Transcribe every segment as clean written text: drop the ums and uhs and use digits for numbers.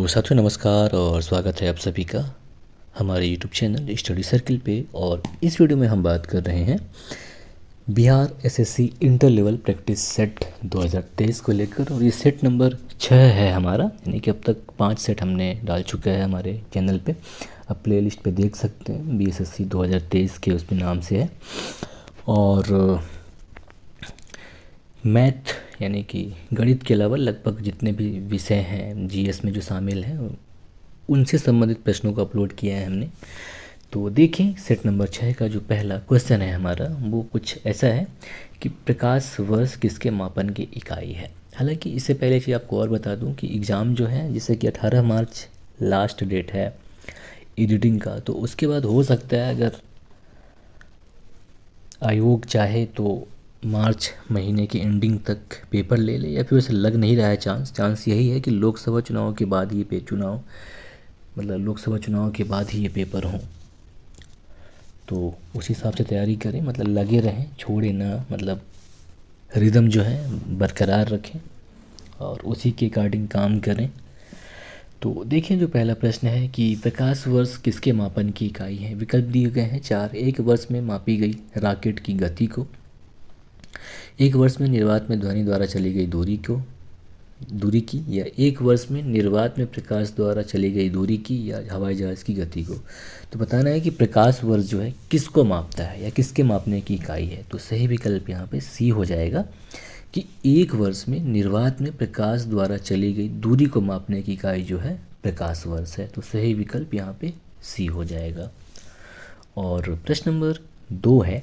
साथियों नमस्कार और स्वागत है आप सभी का हमारे YouTube चैनल स्टडी सर्किल पे। और इस वीडियो में हम बात कर रहे हैं Bihar SSC inter level practice set 2023 को लेकर। और ये सेट नंबर 6 है हमारा, यानी कि अब तक 5 सेट हमने डाल चुका है हमारे चैनल पे। आप प्लेलिस्ट पे देख सकते हैं, बीएसएससी 2023 के उसमें नाम से है। और मैथ यानी कि गणित के अलावा लगभग जितने भी विषय हैं जीएस में जो शामिल हैं उनसे संबंधित प्रश्नों को अपलोड किया है हमने। तो देखें, सेट नंबर 6 का जो पहला क्वेश्चन है हमारा वो कुछ ऐसा है कि प्रकाश वर्ष किसके मापन की इकाई है। हालांकि इससे पहले चीज़ आपको और बता दूं कि एग्ज़ाम जो है, जैसे कि 18 मार्च लास्ट डेट है एडिटिंग का, तो उसके बाद हो सकता है अगर आयोग चाहे तो मार्च महीने की एंडिंग तक पेपर ले ले, या फिर वैसे लग नहीं रहा है चांस यही है कि लोकसभा चुनाव के बाद ये लोकसभा चुनाव के बाद ही ये पेपर हों। तो उस हिसाब से तैयारी करें, मतलब लगे रहें, छोड़े ना, मतलब रिदम जो है बरकरार रखें और उसी के अकॉर्डिंग काम करें। तो देखें, जो पहला प्रश्न है कि प्रकाश वर्ष किसके मापन की इकाई है। विकल्प दिए गए हैं 4। एक वर्ष में मापी गई रॉकेट की गति को, एक वर्ष में निर्वात में ध्वनि द्वारा चली गई दूरी की, या एक वर्ष में निर्वात में प्रकाश द्वारा चली गई दूरी की, या हवाई जहाज़ की गति को। तो बताना है कि प्रकाश वर्ष जो है किसको मापता है या किसके मापने की इकाई है। तो सही विकल्प यहाँ पे सी हो जाएगा कि एक वर्ष में निर्वात में प्रकाश द्वारा चली गई दूरी को मापने की इकाई जो है प्रकाश वर्ष है। तो सही विकल्प यहाँ पे सी हो जाएगा। और प्रश्न नंबर 2 है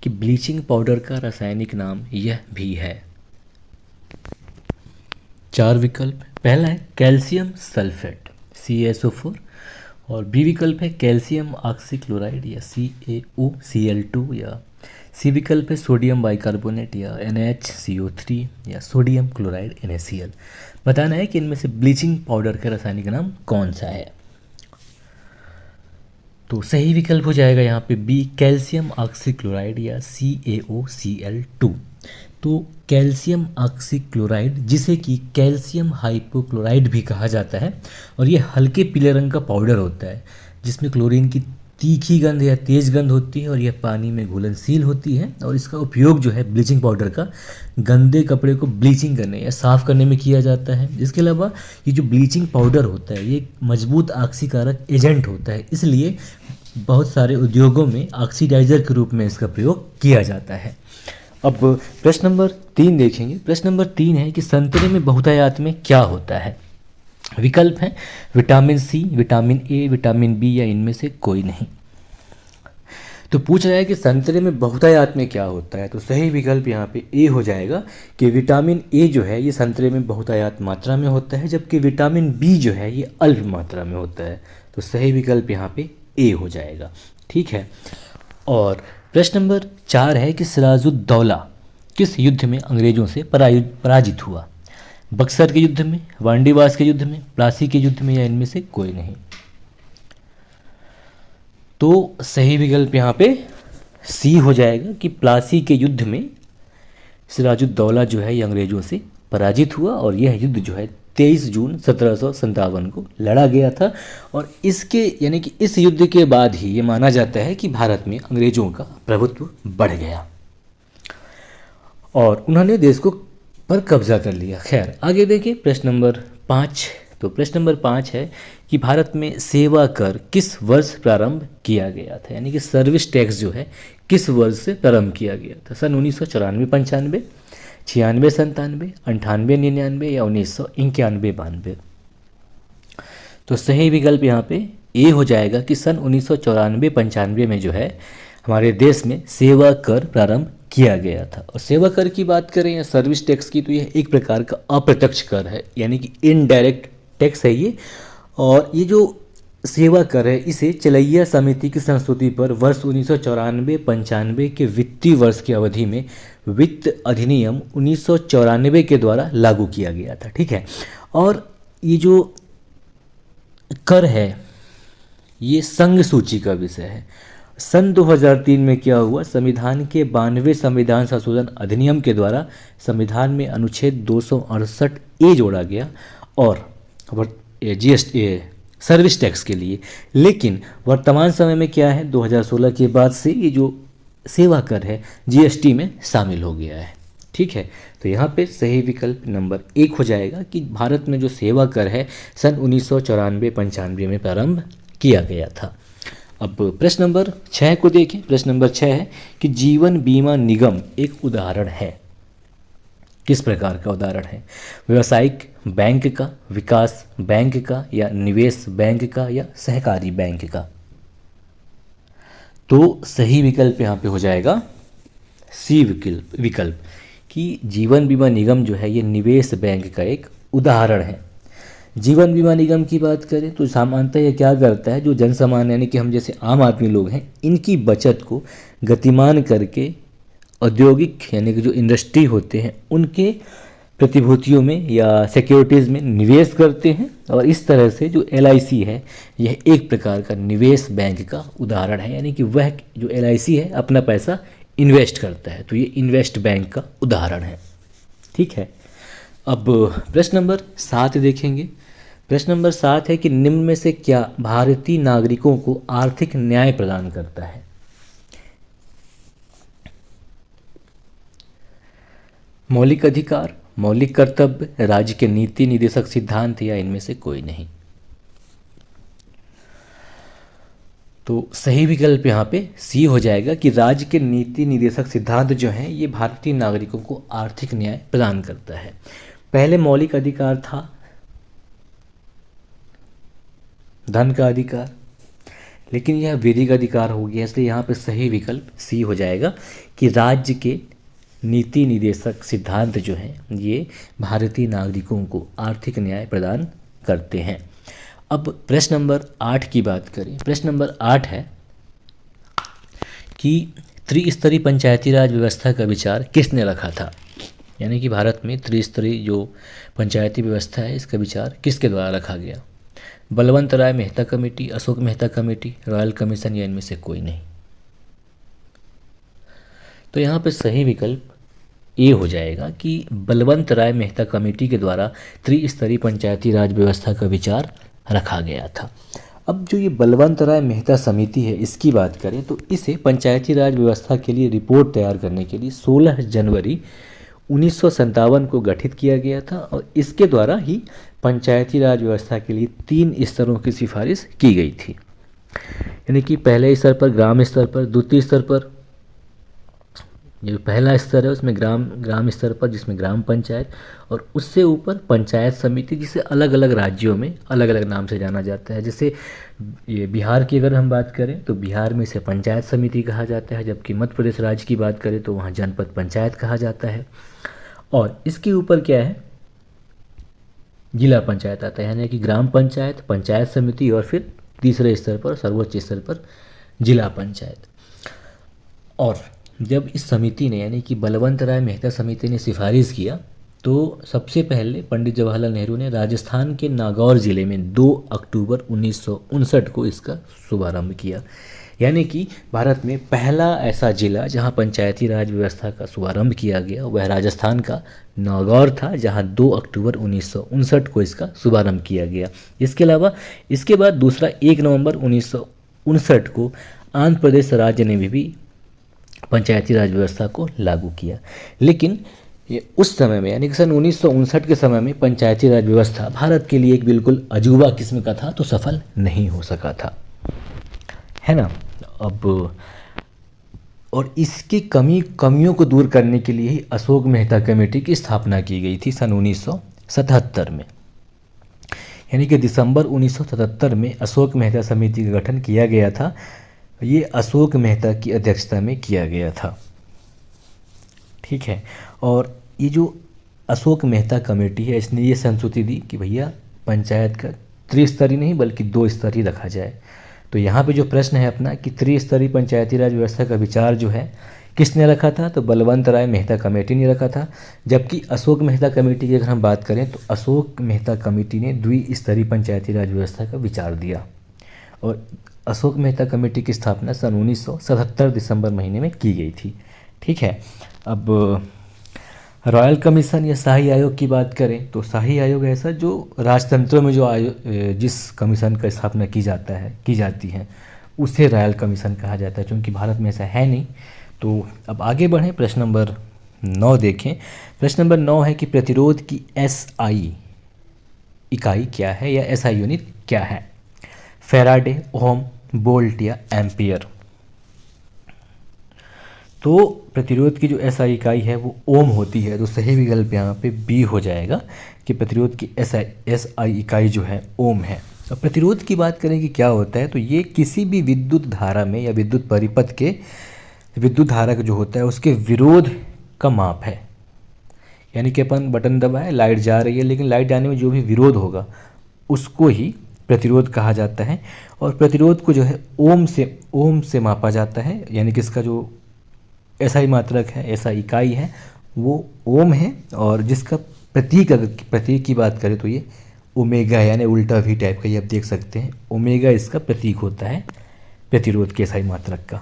कि ब्लीचिंग पाउडर का रासायनिक नाम यह भी है। 4 विकल्प। पहला है कैल्शियम सल्फेट CaSO4, और बी विकल्प है कैल्शियम ऑक्सीक्लोराइड या CaOCl2, या सी विकल्प है सोडियम बाइकार्बोनेट या NaHCO3, या सोडियम क्लोराइड NaCl। बताना है कि इनमें से ब्लीचिंग पाउडर का रासायनिक नाम कौन सा है। तो सही विकल्प हो जाएगा यहाँ पे बी कैल्शियम ऑक्सीक्लोराइड या CaOCl2। तो कैल्शियम ऑक्सीक्लोराइड, जिसे कि कैल्शियम हाइपोक्लोराइड भी कहा जाता है, और ये हल्के पीले रंग का पाउडर होता है जिसमें क्लोरीन की तीखी गंध या तेज गंध होती है, और यह पानी में घुलनशील होती है। और इसका उपयोग जो है ब्लीचिंग पाउडर का गंदे कपड़े को ब्लीचिंग करने या साफ़ करने में किया जाता है। इसके अलावा ये जो ब्लीचिंग पाउडर होता है ये एक मजबूत ऑक्सीकारक एजेंट होता है, इसलिए बहुत सारे उद्योगों में ऑक्सीडाइजर के रूप में इसका प्रयोग किया जाता है। अब प्रश्न नंबर 3 देखेंगे। प्रश्न नंबर 3 है कि संतरे में बहुतायत में क्या होता है। विकल्प हैं vitamin C, vitamin A, vitamin B, या इनमें से कोई नहीं। तो पूछ रहा है कि संतरे में बहुतायत में क्या होता है। तो सही विकल्प यहाँ पे ए हो जाएगा कि विटामिन ए जो है ये संतरे में बहुतायत मात्रा में होता है, जबकि विटामिन बी जो है ये अल्प मात्रा में होता है। तो सही विकल्प यहाँ पे ए हो जाएगा। ठीक है। और प्रश्न नंबर 4 है कि सिराजुद्दौला किस युद्ध में अंग्रेजों से पराजित हुआ। बक्सर के युद्ध में, वांडीवास के युद्ध में, प्लासी के युद्ध में, या इनमें से कोई नहीं। तो सही विकल्प यहाँ पे सी हो जाएगा कि प्लासी के युद्ध में सिराजुद्दौला जो है ये अंग्रेजों से पराजित हुआ, और यह युद्ध जो है 23 जून 1757 को लड़ा गया था। और इसके यानी कि इस युद्ध के बाद ही ये माना जाता है कि भारत में अंग्रेजों का प्रभुत्व बढ़ गया और उन्होंने देश को पर कब्जा कर लिया। खैर, आगे देखिए प्रश्न नंबर 5। तो प्रश्न नंबर 5 है कि भारत में सेवा कर किस वर्ष प्रारंभ किया गया था, यानी कि सर्विस टैक्स जो है किस वर्ष से प्रारंभ किया गया था। सन 1994-95, 96-97, 98-99, या 1991-92। तो सही विकल्प यहाँ पे ए हो जाएगा कि सन 1994-95 में जो है हमारे देश में सेवा कर प्रारंभ किया गया था। और सेवा कर की बात करें या सर्विस टैक्स की, तो यह एक प्रकार का अप्रत्यक्ष कर है, यानी कि इनडायरेक्ट टैक्स है ये। और ये जो सेवा कर है इसे चलैया समिति की संस्तुति पर वर्ष 1994-95 के वित्तीय वर्ष की अवधि में वित्त अधिनियम 1994 के द्वारा लागू किया गया था। ठीक है। और ये जो कर है ये संघ सूची का विषय है। सन 2003 में क्या हुआ, संविधान के 92वें संविधान संशोधन अधिनियम के द्वारा संविधान में अनुच्छेद 268 ए जोड़ा गया और जीएसटी सर्विस टैक्स के लिए। लेकिन वर्तमान समय में क्या है, 2016 के बाद से ये जो सेवा कर है जीएसटी में शामिल हो गया है। ठीक है, तो यहाँ पे सही विकल्प नंबर 1 हो जाएगा कि भारत में जो सेवा कर है सन 1994-95 में प्रारंभ किया गया था। अब प्रश्न नंबर 6 को देखें। प्रश्न नंबर 6 है कि जीवन बीमा निगम एक उदाहरण है। किस प्रकार का उदाहरण है? व्यावसायिक बैंक का, विकास बैंक का, या निवेश बैंक का, या सहकारी बैंक का? तो सही विकल्प यहाँ पे हो जाएगा सी विकल्प कि जीवन बीमा निगम जो है ये निवेश बैंक का एक उदाहरण है। जीवन बीमा निगम की बात करें तो सामान्यतः ये क्या करता है, जो जन सामान्य यानी कि हम जैसे आम आदमी लोग हैं, इनकी बचत को गतिमान करके औद्योगिक यानी कि जो इंडस्ट्री होते हैं उनके प्रतिभूतियों में या सिक्योरिटीज़ में निवेश करते हैं। और इस तरह से जो LIC है यह एक प्रकार का निवेश बैंक का उदाहरण है, यानी कि वह जो LIC है अपना पैसा इन्वेस्ट करता है, तो ये इन्वेस्ट बैंक का उदाहरण है। ठीक है, अब प्रश्न नंबर 7 देखेंगे। प्रश्न नंबर 7 है कि निम्न में से क्या भारतीय नागरिकों को आर्थिक न्याय प्रदान करता है? मौलिक अधिकार, मौलिक कर्तव्य, राज्य के नीति निदेशक सिद्धांत, या इनमें से कोई नहीं? तो सही विकल्प यहाँ पे सी हो जाएगा कि राज्य के नीति निदेशक सिद्धांत जो हैं ये भारतीय नागरिकों को आर्थिक न्याय प्रदान करता है। पहले मौलिक अधिकार था धन का अधिकार, लेकिन यह विधिक अधिकार हो गया, इसलिए यहाँ पे सही विकल्प सी हो जाएगा कि राज्य के नीति निदेशक सिद्धांत जो हैं ये भारतीय नागरिकों को आर्थिक न्याय प्रदान करते हैं। अब प्रश्न नंबर 8 की बात करें। प्रश्न नंबर 8 है कि त्रिस्तरीय पंचायती राज व्यवस्था का विचार किसने रखा था? यानी कि भारत में त्रिस्तरीय जो पंचायती व्यवस्था है इसका विचार किसके द्वारा रखा गया? Balwant Rai Mehta committee, Ashok Mehta committee, royal commission, या इनमें से कोई नहीं? तो यहाँ पे सही विकल्प ए हो जाएगा कि बलवंत राय मेहता कमेटी के द्वारा त्रिस्तरीय पंचायती राज व्यवस्था का विचार रखा गया था। अब जो ये बलवंत राय मेहता समिति है इसकी बात करें तो इसे पंचायती राज व्यवस्था के लिए रिपोर्ट तैयार करने के लिए 16 जनवरी 1957 को गठित किया गया था, और इसके द्वारा ही पंचायती राज व्यवस्था के लिए 3 स्तरों की सिफारिश की गई थी। यानी कि पहले स्तर पर, ग्राम स्तर पर, द्वितीय स्तर पर, जो पहला स्तर है उसमें ग्राम स्तर पर जिसमें ग्राम पंचायत, और उससे ऊपर पंचायत समिति, जिसे अलग अलग राज्यों में अलग अलग नाम से जाना जाता है। जैसे ये बिहार की अगर हम बात करें तो बिहार में इसे पंचायत समिति कहा जाता है, जबकि मध्य प्रदेश राज्य की बात करें तो वहाँ जनपद पंचायत कहा जाता है। और इसके ऊपर क्या है, जिला पंचायत आता है, यानी कि ग्राम पंचायत, पंचायत समिति, और फिर तीसरे स्तर पर, सर्वोच्च स्तर पर जिला पंचायत। और जब इस समिति ने यानी कि बलवंत राय मेहता समिति ने सिफारिश किया तो सबसे पहले पंडित जवाहरलाल नेहरू ने राजस्थान के नागौर ज़िले में 2 अक्टूबर 1959 को इसका शुभारंभ किया। यानी कि भारत में पहला ऐसा जिला जहां पंचायती राज व्यवस्था का शुभारंभ किया गया वह राजस्थान का नागौर था, जहां 2 अक्टूबर 1959 को इसका शुभारंभ किया गया। इसके अलावा इसके बाद दूसरा 1 नवंबर 1959 को आंध्र प्रदेश राज्य ने भी पंचायती राज व्यवस्था को लागू किया। लेकिन ये उस समय में यानी कि सन 1959 के समय में पंचायती राज व्यवस्था भारत के लिए एक बिल्कुल अजूबा किस्म का था, तो सफल नहीं हो सका था, है ना। अब और इसकी कमियों को दूर करने के लिए ही अशोक मेहता कमेटी की स्थापना की गई थी सन 1977 में। यानी कि दिसंबर 1977 में अशोक मेहता समिति का गठन किया गया था। ये अशोक मेहता की अध्यक्षता में किया गया था। ठीक है, और ये जो अशोक मेहता कमेटी है इसने ये संस्तुति दी कि भैया पंचायत का त्रिस्तरीय नहीं बल्कि 2 स्तरीय रखा जाए। तो यहाँ पे जो प्रश्न है अपना कि त्रिस्तरीय पंचायती राज व्यवस्था का विचार जो है किसने रखा था, तो बलवंत राय मेहता कमेटी ने रखा था। जबकि अशोक मेहता कमेटी की अगर हम बात करें तो अशोक मेहता कमेटी ने द्विस्तरीय पंचायती राज व्यवस्था का विचार दिया, और अशोक मेहता कमेटी की स्थापना सन 1977 दिसंबर महीने में की गई थी। ठीक है, अब रॉयल कमीशन या शाही आयोग की बात करें तो शाही आयोग ऐसा जो राजतंत्रों में जो आयोग जिस कमीशन का स्थापना की जाती है उसे रॉयल कमीशन कहा जाता है, क्योंकि भारत में ऐसा है नहीं। तो अब आगे बढ़ें, प्रश्न नंबर 9 देखें। प्रश्न नंबर 9 है कि प्रतिरोध की एसआई इकाई क्या है या एसआई यूनिट क्या है? फैराडे, ओम, वोल्ट या एम्पियर? तो प्रतिरोध की जो एसआई इकाई है वो ओम होती है, तो सही विकल्प यहाँ पे बी हो जाएगा कि प्रतिरोध की एसआई इकाई जो है ओम है। अब प्रतिरोध की बात करें कि क्या होता है, तो ये किसी भी विद्युत धारा में या विद्युत परिपथ के विद्युत धारा का जो होता है उसके विरोध का माप है। यानी कि अपन बटन दबाए, लाइट जा रही है, लेकिन लाइट जाने में जो भी विरोध होगा उसको ही प्रतिरोध कहा जाता है। और प्रतिरोध को जो है ओम से मापा जाता है, यानी कि इसका जो एसआई मात्रक है, एसआई इकाई है वो ओम है। और जिसका प्रतीक, अगर प्रतीक की बात करें तो ये ओमेगा, यानी उल्टा वी टाइप का, ये आप देख सकते हैं, ओमेगा इसका प्रतीक होता है प्रतिरोध के एसआई मात्रक का।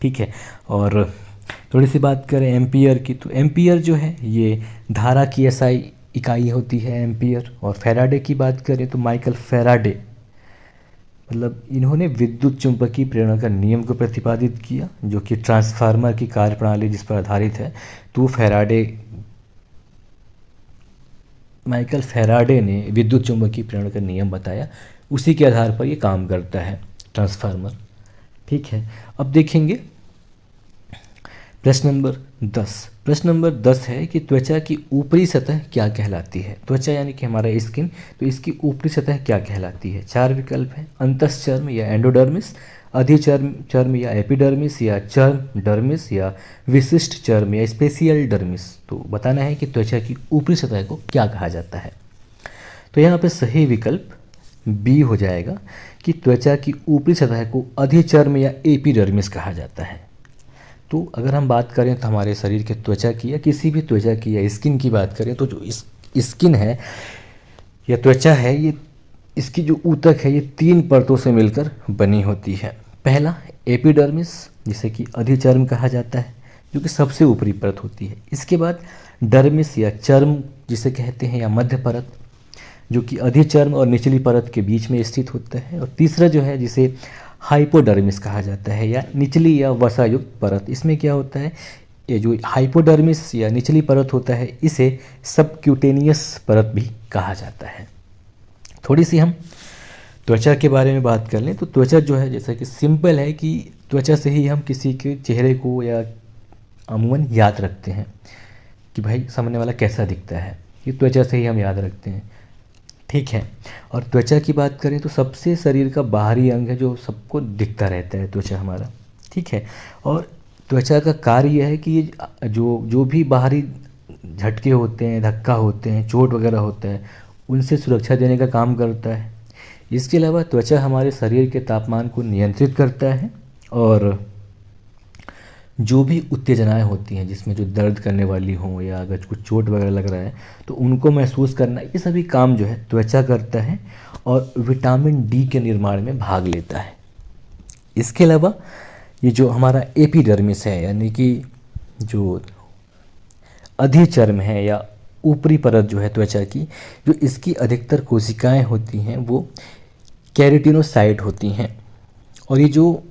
ठीक है। और थोड़ी सी बात करें एम्पियर की, तो एम्पियर जो है ये धारा की एसआई इकाई होती है, एम्पियर। और फैराडे की बात करें तो माइकल फैराडे, मतलब इन्होंने विद्युत चुंबकीय प्रेरण का नियम को प्रतिपादित किया, जो कि ट्रांसफार्मर की कार्यप्रणाली जिस पर आधारित है। तो माइकल फैराडे ने विद्युत चुंबकीय प्रेरण का नियम बताया, उसी के आधार पर ये काम करता है ट्रांसफार्मर। ठीक है। अब देखेंगे प्रश्न नंबर 10। प्रश्न नंबर 10 है कि त्वचा की ऊपरी सतह क्या कहलाती है? त्वचा यानी कि हमारा स्किन, तो इसकी ऊपरी सतह क्या कहलाती है? 4 विकल्प हैं, अंतःचर्म या एंडोडर्मिस, अधिचर्म या एपिडर्मिस, या चर्म डर्मिस, या विशिष्ट चर्म या स्पेशियल डर्मिस। तो बताना है कि त्वचा की ऊपरी सतह को क्या कहा जाता है। तो यहाँ पे सही विकल्प बी हो जाएगा कि त्वचा की ऊपरी सतह को अधिचर्म या एपिडर्मिस कहा जाता है। तो अगर हम बात करें तो हमारे शरीर के त्वचा की या किसी भी त्वचा की या स्किन की बात करें, तो जो स्किन है या त्वचा है, ये इसकी जो ऊतक है ये 3 परतों से मिलकर बनी होती है। पहला एपिडर्मिस, जिसे कि अधिचर्म कहा जाता है, जो कि सबसे ऊपरी परत होती है। इसके बाद डर्मिस या चर्म जिसे कहते हैं, या मध्य परत, जो कि अधिचर्म और निचली परत के बीच में स्थित होता है। और तीसरा जो है जिसे हाइपोडर्मिस कहा जाता है, या निचली या वसायुक्त परत। इसमें क्या होता है, ये जो हाइपोडर्मिस या निचली परत होता है इसे सबक्यूटेनियस परत भी कहा जाता है। थोड़ी सी हम त्वचा के बारे में बात कर लें, तो त्वचा जो है जैसा कि सिंपल है कि त्वचा से ही हम किसी के चेहरे को या अमूमन याद रखते हैं कि भाई सामने वाला कैसा दिखता है, ये त्वचा से ही हम याद रखते हैं। ठीक है। और त्वचा की बात करें तो सबसे शरीर का बाहरी अंग है जो सबको दिखता रहता है, त्वचा हमारा। ठीक है। और त्वचा का कार्य यह है कि ये जो भी बाहरी झटके होते हैं, धक्का होते हैं, चोट वगैरह होता है, उनसे सुरक्षा देने का काम करता है। इसके अलावा त्वचा हमारे शरीर के तापमान को नियंत्रित करता है, और जो भी उत्तेजनाएं होती हैं जिसमें जो दर्द करने वाली हों या अगर कुछ चोट वगैरह लग रहा है तो उनको महसूस करना, ये सभी काम जो है त्वचा करता है, और विटामिन डी के निर्माण में भाग लेता है। इसके अलावा ये जो हमारा एपिडर्मिस है, यानी कि जो अधिचर्म है या ऊपरी परत जो है त्वचा की, जो इसकी अधिकतर कोशिकाएं होती हैं वो केराटिनोसाइट होती हैं। और ये जो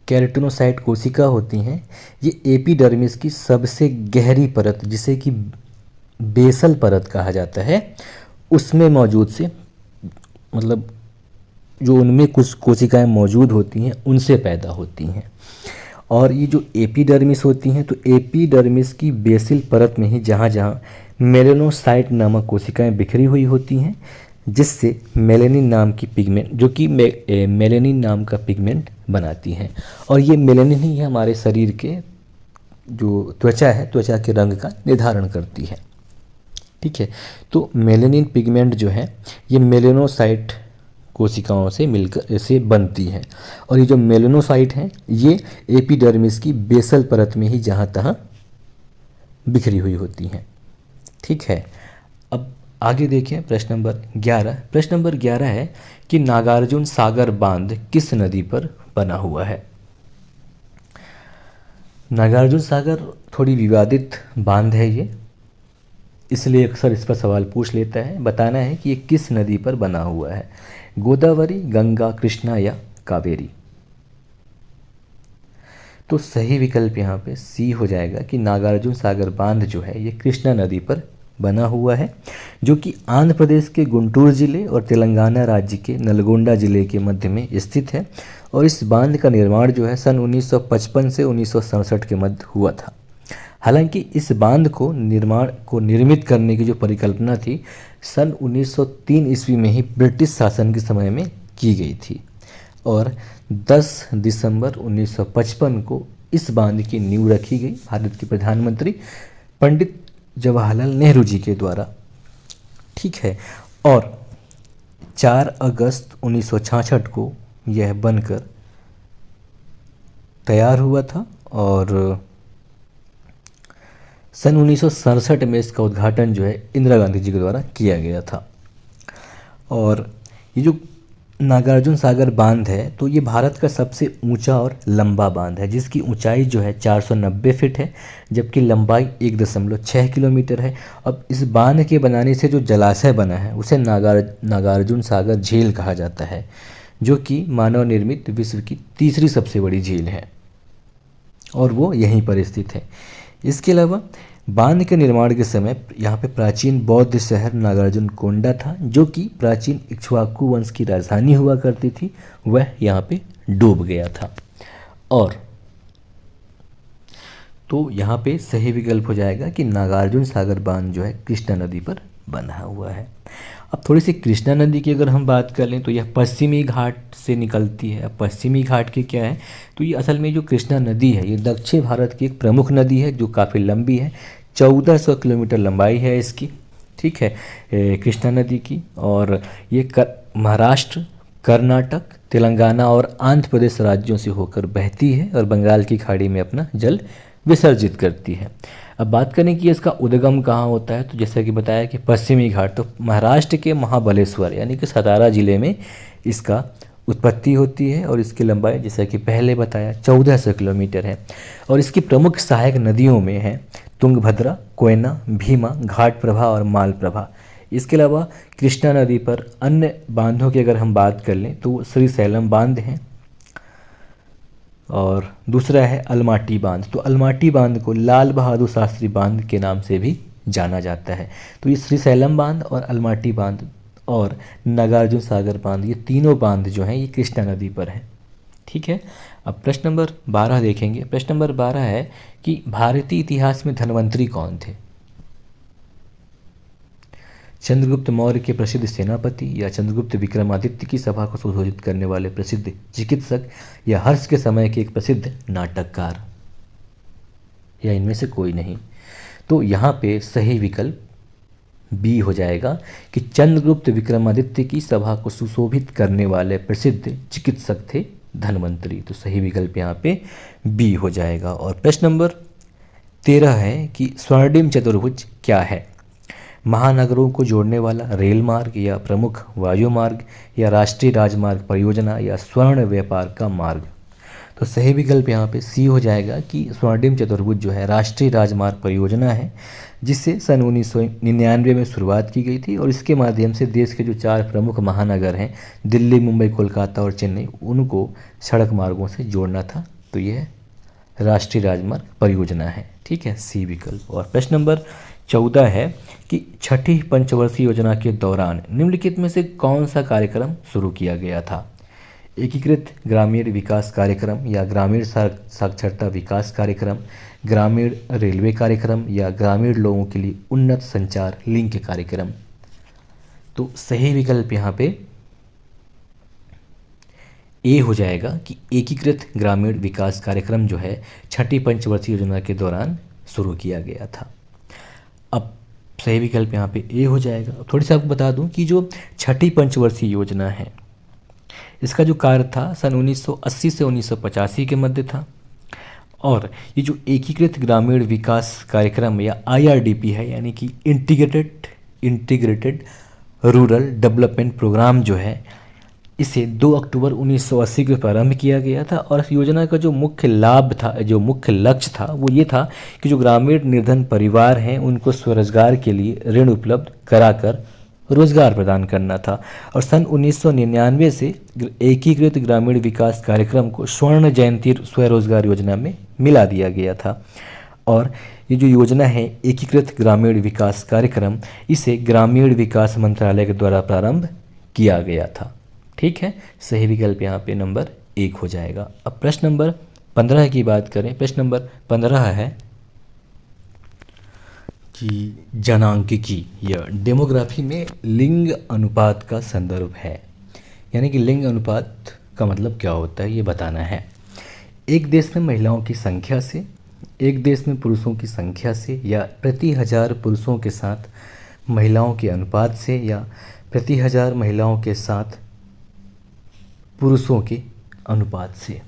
केराटिनोसाइट कोशिका होती हैं ये एपिडर्मिस की सबसे गहरी परत, जिसे कि बेसल परत कहा जाता है, उसमें मौजूद से, मतलब जो उनमें कुछ कोशिकाएं मौजूद होती हैं उनसे पैदा होती हैं। और ये जो एपिडर्मिस होती हैं, तो एपिडर्मिस की बेसल परत में ही जहाँ जहाँ मेलेनोसाइट नामक कोशिकाएं बिखरी हुई होती हैं, जिससे मेलेनिन नाम की पिगमेंट, जो कि मेलेनिन नाम का पिगमेंट बनाती हैं। और ये मेलेनिन ही हमारे शरीर के जो त्वचा है, त्वचा के रंग का निर्धारण करती है। ठीक है। तो मेलेनिन पिगमेंट जो है ये मेलेनोसाइट कोशिकाओं से मिलकर ऐसे बनती है। और ये जो मेलेनोसाइट हैं ये एपिडर्मिस की बेसल परत में ही जहाँ तहाँ बिखरी हुई होती हैं। ठीक है। अब आगे देखें प्रश्न नंबर 11। प्रश्न नंबर 11 है कि नागार्जुन सागर बांध किस नदी पर बना हुआ है? नागार्जुन सागर थोड़ी विवादित बांध है ये, इसलिए अक्सर इस पर सवाल पूछ लेता है। बताना है कि ये किस नदी पर बना हुआ है, गोदावरी, गंगा, कृष्णा या कावेरी। तो सही विकल्प यहाँ पे सी हो जाएगा कि नागार्जुन सागर बांध जो है ये कृष्णा नदी पर बना हुआ है, जो कि आंध्र प्रदेश के गुंटूर जिले और तेलंगाना राज्य के नलगोंडा जिले के मध्य में स्थित है। और इस बांध का निर्माण जो है सन 1955 से 1967 के मध्य हुआ था। हालांकि इस बांध को निर्मित करने की जो परिकल्पना थी सन 1903 ईस्वी में ही ब्रिटिश शासन के समय में की गई थी, और 10 दिसंबर 1955 को इस बांध की नींव रखी गई भारत के प्रधानमंत्री पंडित जवाहरलाल नेहरू जी के द्वारा। ठीक है, और 4 अगस्त 1966 को यह बनकर तैयार हुआ था, और सन 1967 में इसका उद्घाटन जो है इंदिरा गांधी जी के द्वारा किया गया था। और ये जो नागार्जुन सागर बांध है तो ये भारत का सबसे ऊंचा और लंबा बांध है, जिसकी ऊंचाई जो है 490 फीट है, जबकि लंबाई 1.6 किलोमीटर है। अब इस बांध के बनाने से जो जलाशय बना है उसे नागार्जुन सागर झील कहा जाता है, जो कि मानव निर्मित विश्व की तीसरी सबसे बड़ी झील है, और वो यहीं पर स्थित है। इसके अलावा बांध के निर्माण के समय यहाँ पे प्राचीन बौद्ध शहर नागार्जुन कोंडा था, जो कि प्राचीन इक्ष्वाकु वंश की राजधानी हुआ करती थी, वह यहाँ पे डूब गया था। और तो यहाँ पे सही विकल्प हो जाएगा कि नागार्जुन सागर बांध जो है कृष्णा नदी पर बना हुआ है। अब थोड़ी सी कृष्णा नदी की अगर हम बात कर लें तो यह पश्चिमी घाट से निकलती है। अब पश्चिमी घाट की क्या है, तो ये असल में जो कृष्णा नदी है ये दक्षिण भारत की एक प्रमुख नदी है जो काफ़ी लंबी है, 1400 किलोमीटर लंबाई है इसकी। ठीक है, कृष्णा नदी की, और ये महाराष्ट्र, कर्नाटक, तेलंगाना और आंध्र प्रदेश राज्यों से होकर बहती है और बंगाल की खाड़ी में अपना जल विसर्जित करती है। अब बात करें कि इसका उद्गम कहाँ होता है, तो जैसा कि बताया कि पश्चिमी घाट, तो महाराष्ट्र के महाबलेश्वर यानी कि सतारा जिले में इसका उत्पत्ति होती है, और इसकी लंबाई जैसा कि पहले बताया 1400 किलोमीटर है। और इसकी प्रमुख सहायक नदियों में है तुंगभद्रा, कोयना, भीमा, घाट प्रभा और माल प्रभा। इसके अलावा कृष्णा नदी पर अन्य बांधों की अगर हम बात कर लें तो श्री सैलम बांध है, और दूसरा है अलमाटी बांध। तो अलमाटी बांध को लाल बहादुर शास्त्री बांध के नाम से भी जाना जाता है। तो ये श्री सैलम बांध और अलमाटी बांध और नागार्जुन सागर बांध, ये तीनों बांध जो हैं ये कृष्णा नदी पर हैं। ठीक है, अब प्रश्न नंबर 12 देखेंगे। प्रश्न नंबर 12 है कि भारतीय इतिहास में धन्वंतरी कौन थे? चंद्रगुप्त मौर्य के प्रसिद्ध सेनापति, या चंद्रगुप्त विक्रमादित्य की सभा को संशोधित करने वाले प्रसिद्ध चिकित्सक, या हर्ष के समय के एक प्रसिद्ध नाटककार, या इनमें से कोई नहीं? तो यहाँ पे सही विकल्प बी हो जाएगा कि चंद्रगुप्त विक्रमादित्य की सभा को सुशोभित करने वाले प्रसिद्ध चिकित्सक थे धन्वंतरी। तो सही विकल्प यहाँ पे बी हो जाएगा। और प्रश्न नंबर 13 है कि स्वर्णिम चतुर्भुज क्या है? महानगरों को जोड़ने वाला रेल मार्ग, या प्रमुख वायु मार्ग, या राष्ट्रीय राजमार्ग परियोजना, या स्वर्ण व्यापार का मार्ग? तो सही विकल्प यहाँ पे सी हो जाएगा कि स्वर्णिम चतुर्भुज जो है राष्ट्रीय राजमार्ग परियोजना है, जिससे सन 1999 में शुरुआत की गई थी, और इसके माध्यम से देश के जो 4 प्रमुख महानगर हैं दिल्ली, मुंबई, कोलकाता और चेन्नई, उनको सड़क मार्गों से जोड़ना था। तो यह राष्ट्रीय राजमार्ग परियोजना है। ठीक है, सी विकल्प। और प्रश्न नंबर 14 है कि छठी पंचवर्षीय योजना के दौरान निम्नलिखित में से कौन सा कार्यक्रम शुरू किया गया था? एकीकृत ग्रामीण विकास कार्यक्रम, या ग्रामीण साक्षरता विकास कार्यक्रम, ग्रामीण रेलवे कार्यक्रम, या ग्रामीण लोगों के लिए उन्नत संचार लिंक कार्यक्रम? तो सही विकल्प यहाँ पे ए हो जाएगा कि एकीकृत ग्रामीण विकास कार्यक्रम जो है छठी पंचवर्षीय योजना के दौरान शुरू किया गया था। अब सही विकल्प यहाँ पे ए हो जाएगा। थोड़ी सी आपको बता दूं कि जो छठी पंचवर्षीय योजना है इसका जो कार्य था सन 1980 से 1985 के मध्य था, और ये जो एकीकृत ग्रामीण विकास कार्यक्रम या IRDP है, यानी कि इंटीग्रेटेड रूरल डेवलपमेंट प्रोग्राम जो है, इसे 2 अक्टूबर 1980 को प्रारंभ किया गया था और इस योजना का जो मुख्य लाभ था, जो मुख्य लक्ष्य था, वो ये था कि जो ग्रामीण निर्धन परिवार हैं उनको स्वरोजगार के लिए ऋण उपलब्ध कराकर रोजगार प्रदान करना था। और सन 1999 से एकीकृत ग्रामीण विकास कार्यक्रम को स्वर्ण जयंती स्वरोजगार योजना में मिला दिया गया था। और ये जो योजना है एकीकृत ग्रामीण विकास कार्यक्रम, इसे ग्रामीण विकास मंत्रालय के द्वारा प्रारंभ किया गया था। ठीक है, सही विकल्प यहाँ पे नंबर 1 हो जाएगा। अब प्रश्न नंबर 15 की बात करें। प्रश्न नंबर 15 है कि जनांकिकी या डेमोग्राफी में लिंग अनुपात का संदर्भ है, यानी कि लिंग अनुपात का मतलब क्या होता है ये बताना है। एक देश में महिलाओं की संख्या से, एक देश में पुरुषों की संख्या से, या प्रति 1000 पुरुषों के साथ महिलाओं के अनुपात से, या प्रति 1000 महिलाओं के साथ पुरुषों के अनुपात से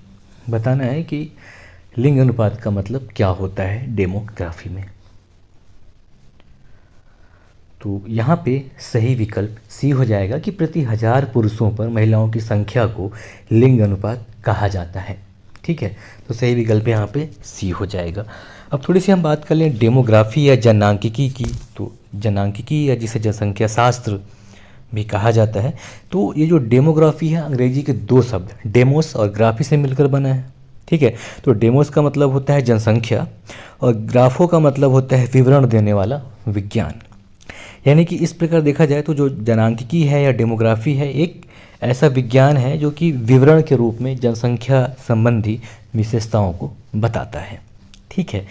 बताना है कि लिंग अनुपात का मतलब क्या होता है डेमोग्राफी में। तो यहाँ पे सही विकल्प सी हो जाएगा कि प्रति 1000 पुरुषों पर महिलाओं की संख्या को लिंग अनुपात कहा जाता है। ठीक है, तो सही विकल्प यहाँ पे सी हो जाएगा। अब थोड़ी सी हम बात कर लें डेमोग्राफी या जनांकिकी की। तो जनांकिकी या जिसे जनसंख्या शास्त्र भी कहा जाता है, तो ये जो डेमोग्राफी है अंग्रेजी के 2 शब्द डेमोस और ग्राफी से मिलकर बना है। ठीक है, तो डेमोस का मतलब होता है जनसंख्या और ग्राफो का मतलब होता है विवरण देने वाला विज्ञान। यानी कि इस प्रकार देखा जाए तो जो जनांकिकी है या डेमोग्राफी है एक ऐसा विज्ञान है जो कि विवरण के रूप में जनसंख्या संबंधी विशेषताओं को बताता है। ठीक है,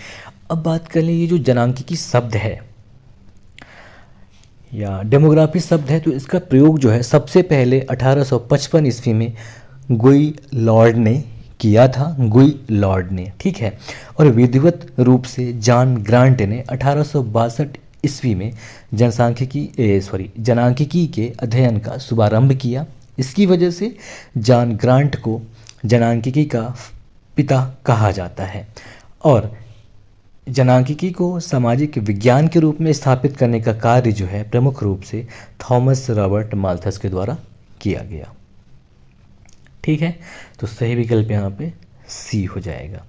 अब बात कर लें ये जो जनांकिकी शब्द है या डेमोग्राफी शब्द है, तो इसका प्रयोग जो है सबसे पहले 1855 ईस्वी में गुई लॉर्ड ने किया था, गुई लॉर्ड ने। ठीक है, और विधिवत रूप से जॉन ग्रांट ने 1862 ईस्वी में जनांकिकी के अध्ययन का शुभारंभ किया। इसकी वजह से जॉन ग्रांट को जनांकिकी का पिता कहा जाता है और जनांकिकी को सामाजिक विज्ञान के रूप में स्थापित करने का कार्य जो है प्रमुख रूप से थॉमस रॉबर्ट माल्थस के द्वारा किया गया। ठीक है, तो सही विकल्प यहाँ पे सी हो जाएगा।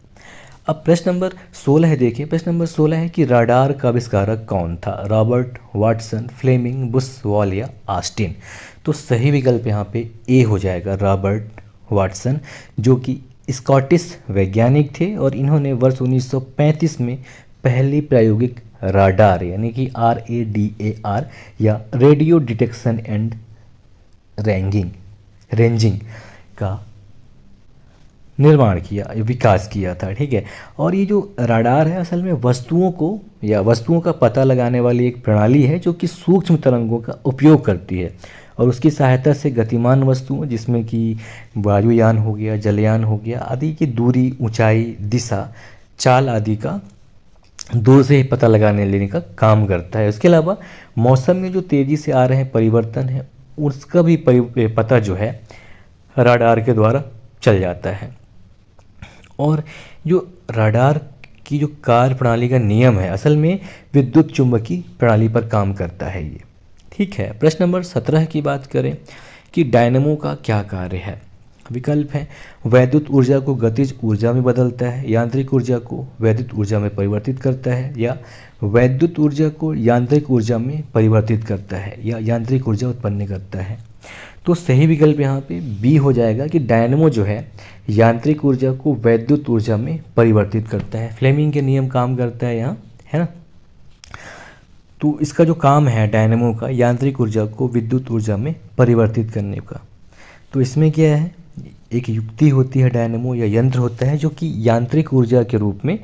अब प्रश्न नंबर 16 देखिए। प्रश्न नंबर 16 है कि राडार का आविष्कारक कौन था? रॉबर्ट, वाटसन, फ्लेमिंग, बुशवाल या ऑस्टिन? तो सही विकल्प यहाँ पे ए हो जाएगा, रॉबर्ट वाटसन, जो कि स्कॉटिश वैज्ञानिक थे और इन्होंने वर्ष 1935 में पहली प्रायोगिक राडार यानी कि RADAR या रेडियो डिटेक्शन एंड रेंजिंग का निर्माण किया, विकास किया था। ठीक है, और ये जो राडार है असल में वस्तुओं का पता लगाने वाली एक प्रणाली है जो कि सूक्ष्म तरंगों का उपयोग करती है और उसकी सहायता से गतिमान वस्तुओं जिसमें कि वायुयान हो गया, जलयान हो गया आदि की दूरी, ऊंचाई, दिशा, चाल आदि का दूर से ही पता लगाने लेने का काम करता है। इसके अलावा मौसम में जो तेज़ी से आ रहे परिवर्तन है उसका भी पता जो है राडार के द्वारा चल जाता है। और जो राडार की जो कार्य प्रणाली का नियम है असल में विद्युत चुंबकीय प्रणाली पर काम करता है ये। ठीक है, प्रश्न नंबर 17 की बात करें कि डायनेमो का क्या कार्य है? विकल्प है वैद्युत ऊर्जा को गतिज ऊर्जा में बदलता है, यांत्रिक ऊर्जा को वैद्युत ऊर्जा में परिवर्तित करता है, या वैद्युत ऊर्जा को यांत्रिक ऊर्जा में परिवर्तित करता है, या यांत्रिक ऊर्जा उत्पन्न करता है। तो सही विकल्प यहाँ पे बी हो जाएगा कि डायनेमो जो है यांत्रिक ऊर्जा को वैद्युत ऊर्जा में परिवर्तित करता है। फ्लेमिंग के नियम काम करता है यहाँ, है ना। तो इसका जो काम है डायनेमो का यांत्रिक ऊर्जा को विद्युत ऊर्जा में परिवर्तित करने का। तो इसमें क्या है, एक युक्ति होती है डायनेमो या यंत्र होता है जो कि यांत्रिक ऊर्जा के रूप में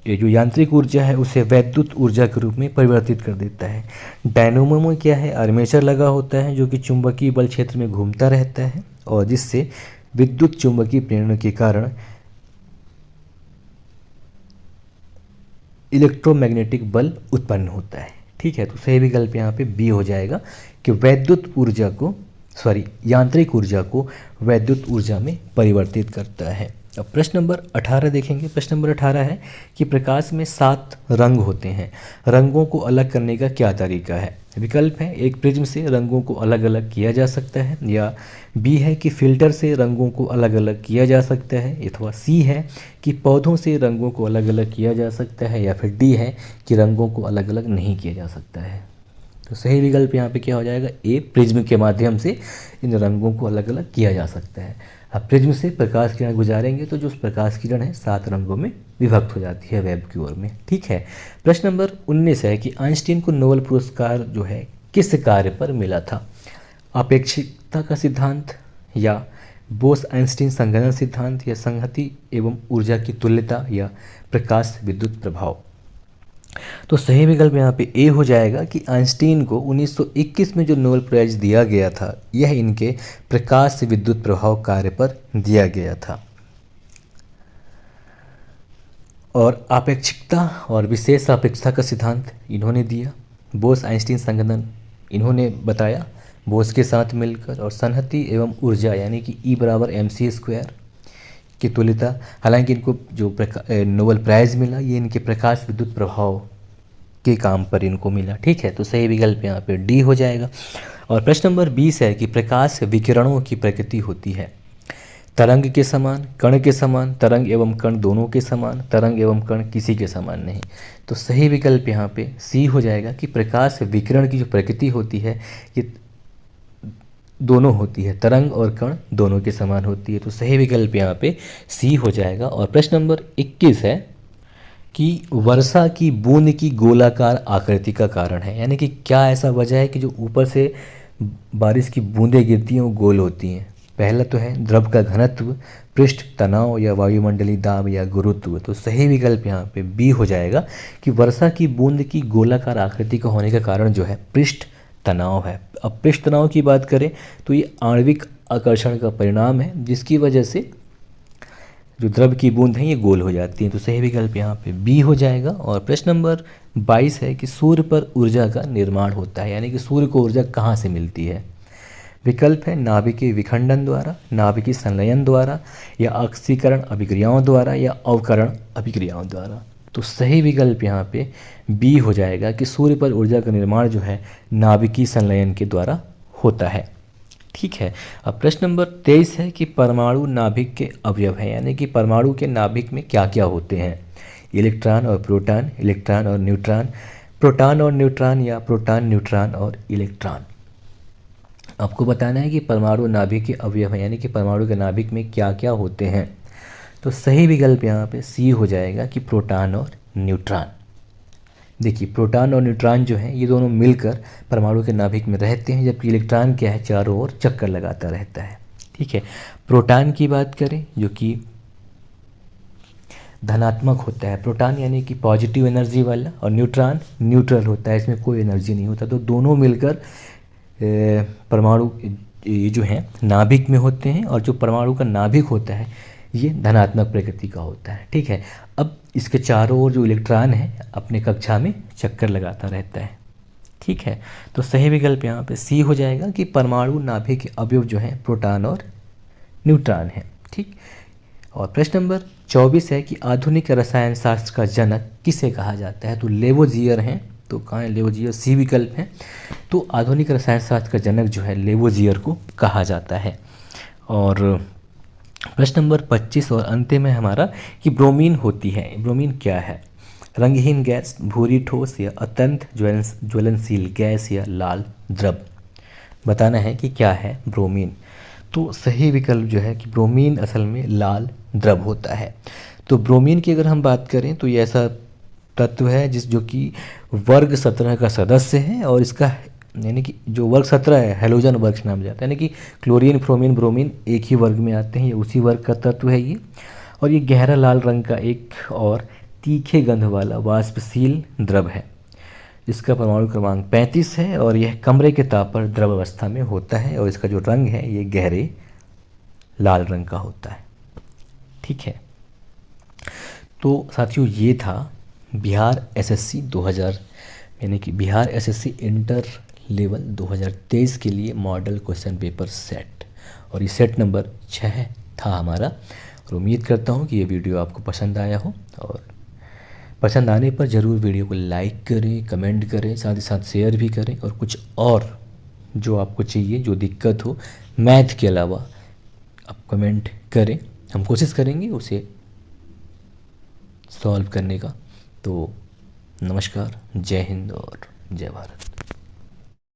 ये जो यांत्रिक ऊर्जा है उसे वैद्युत ऊर्जा के रूप में परिवर्तित कर देता है। डायनेमो में क्या है, आर्मेचर लगा होता है जो कि चुंबकीय बल क्षेत्र में घूमता रहता है और जिससे विद्युत चुंबकीय प्रेरण के कारण इलेक्ट्रोमैग्नेटिक बल उत्पन्न होता है। ठीक है, तो सही विकल्प यहाँ पे बी हो जाएगा कि यांत्रिक ऊर्जा को वैद्युत ऊर्जा में परिवर्तित करता है। अब प्रश्न नंबर 18 देखेंगे। प्रश्न नंबर 18 है कि प्रकाश में 7 रंग होते हैं, रंगों को अलग करने का क्या तरीका है। विकल्प है, एक प्रिज्म से रंगों को अलग अलग किया जा सकता है, या बी है कि फिल्टर से रंगों को अलग अलग किया जा सकता है, अथवा सी है कि पौधों से रंगों को अलग अलग किया जा सकता है, या फिर डी है कि रंगों को अलग अलग नहीं किया जा सकता है। तो सही विकल्प यहाँ पे क्या हो जाएगा, ए, प्रिज्म के माध्यम से इन रंगों को अलग अलग किया जा सकता है। अब प्रिज्म से प्रकाश किरण गुजारेंगे तो जो प्रकाश किरण है 7 रंगों में विभक्त हो जाती है वेब की ओर में। ठीक है। प्रश्न नंबर 19 है कि आइंस्टीन को नोबेल पुरस्कार जो है किस कार्य पर मिला था। अपेक्षिकता का सिद्धांत, या बोस आइंस्टीन संघनन सिद्धांत, या संहति एवं ऊर्जा की तुल्यता, या प्रकाश विद्युत प्रभाव। तो सही विकल्प यहाँ पे ए हो जाएगा कि आइंस्टीन को 1921 में जो नोबेल प्राइज दिया गया था यह इनके प्रकाश विद्युत प्रभाव कार्य पर दिया गया था। और आपेक्षिकता और विशेष आपेक्षता का सिद्धांत इन्होंने दिया, बोस आइंस्टीन संघनन इन्होंने बताया बोस के साथ मिलकर, और संहति एवं ऊर्जा यानी कि E = mc² की तुल्यता, हालांकि इनको जो नोबेल प्राइज़ मिला ये इनके प्रकाश विद्युत प्रभाव के काम पर इनको मिला। ठीक है। तो सही विकल्प यहाँ पे डी हो जाएगा। और प्रश्न नंबर 20 है कि प्रकाश विकिरणों की प्रकृति होती है तरंग के समान, कण के समान, तरंग एवं कण दोनों के समान, तरंग एवं कण किसी के समान नहीं। तो सही विकल्प यहाँ पे सी हो जाएगा कि प्रकाश विकिरण की जो प्रकृति होती है ये दोनों होती है, तरंग और कण दोनों के समान होती है। तो सही विकल्प यहाँ पे सी हो जाएगा। और प्रश्न नंबर 21 है कि वर्षा की बूंद की गोलाकार आकृति का कारण है, यानी कि क्या ऐसा वजह है कि जो ऊपर से बारिश की बूंदें गिरती हैं वो गोल होती हैं। पहला तो है द्रव का घनत्व, पृष्ठ तनाव, या वायुमंडलीय दाब, या गुरुत्व। तो सही विकल्प यहाँ पे बी हो जाएगा कि वर्षा की बूंद की गोलाकार आकृति का होने का कारण जो है पृष्ठ तनाव है। अब पृष्ठ तनाव की बात करें तो ये आणविक आकर्षण का परिणाम है जिसकी वजह से जो द्रव की बूंद है ये गोल हो जाती है। तो सही विकल्प यहाँ पे बी हो जाएगा। और प्रश्न नंबर 22 है कि सूर्य पर ऊर्जा का निर्माण होता है, यानी कि सूर्य को ऊर्जा कहाँ से मिलती है। विकल्प है नाभिकीय विखंडन द्वारा, नाभिकीय संलयन द्वारा, या ऑक्सीकरण अभिक्रियाओं द्वारा, या अवकरण अभिक्रियाओं द्वारा। तो सही विकल्प यहाँ पे बी हो जाएगा कि सूर्य पर ऊर्जा का निर्माण जो है नाभिकीय संलयन के द्वारा होता है। ठीक है। अब प्रश्न नंबर 23 है कि परमाणु नाभिक के अवयव हैं, यानी कि परमाणु के नाभिक में क्या क्या होते हैं। इलेक्ट्रॉन और प्रोटॉन, इलेक्ट्रॉन और न्यूट्रॉन, प्रोटॉन और न्यूट्रॉन, या प्रोटॉन, न्यूट्रॉन और इलेक्ट्रॉन। आपको बताना है कि परमाणु नाभिक के अवयव हैं, यानी कि परमाणु के नाभिक में क्या क्या होते हैं। तो सही विकल्प यहाँ पे सी हो जाएगा कि प्रोटॉन और न्यूट्रॉन। देखिए प्रोटॉन और न्यूट्रॉन जो हैं ये दोनों मिलकर परमाणु के नाभिक में रहते हैं, जबकि इलेक्ट्रॉन क्या है चारों ओर चक्कर लगाता रहता है। ठीक है। प्रोटॉन की बात करें जो कि धनात्मक होता है, प्रोटॉन यानी कि पॉजिटिव एनर्जी वाला, और न्यूट्रॉन न्यूट्रल होता है, इसमें कोई एनर्जी नहीं होता। तो दोनों मिलकर परमाणु ये जो हैं नाभिक में होते हैं, और जो परमाणु का नाभिक होता है ये धनात्मक प्रकृति का होता है। ठीक है। अब इसके चारों ओर जो इलेक्ट्रॉन है अपने कक्षा में चक्कर लगाता रहता है। ठीक है। तो सही विकल्प यहाँ पे सी हो जाएगा कि परमाणु नाभिक के अवयव जो हैं प्रोटॉन और न्यूट्रॉन है। ठीक। और प्रश्न नंबर 24 है कि आधुनिक रसायन शास्त्र का जनक किसे कहा जाता है। तो लेवोजियर हैं। तो कहाँ है लेवोजियर, सी विकल्प है। तो आधुनिक रसायन शास्त्र का जनक जो है लेवोजियर को कहा जाता है। और प्रश्न नंबर 25 और अंतिम में हमारा कि ब्रोमीन होती है। ब्रोमीन क्या है। रंगहीन गैस, भूरी ठोस, या अत्यंत ज्वलनशील गैस, या लाल द्रव। बताना है कि क्या है ब्रोमीन। तो सही विकल्प जो है कि ब्रोमीन असल में लाल द्रव होता है। तो ब्रोमीन की अगर हम बात करें तो ये ऐसा तत्व है जो कि वर्ग 17 का सदस्य है, और इसका यानी कि जो वर्ग 17 है हेलोजन वर्ग नाम जाता है, यानी कि क्लोरीन, फ्रोमीन, ब्रोमीन एक ही वर्ग में आते हैं, ये उसी वर्ग का तत्व है ये। और ये गहरा लाल रंग का एक और तीखे गंध वाला वाष्पशील द्रव है, जिसका परमाणु क्रमांक 35 है, और यह कमरे के ताप पर द्रव अवस्था में होता है, और इसका जो रंग है ये गहरे लाल रंग का होता है। ठीक है। तो साथियों ये था बिहार एसएससी 2000 यानी कि बिहार एसएससी इंटर लेवल 2023 के लिए मॉडल क्वेश्चन पेपर सेट, और ये सेट नंबर 6 था हमारा। और उम्मीद करता हूँ कि ये वीडियो आपको पसंद आया हो, और पसंद आने पर ज़रूर वीडियो को लाइक करें, कमेंट करें, साथ ही साथ शेयर भी करें। और कुछ और जो आपको चाहिए, जो दिक्कत हो मैथ के अलावा, आप कमेंट करें, हम कोशिश करेंगे उसे सॉल्व करने का। तो नमस्कार, जय हिंद और जय भारत।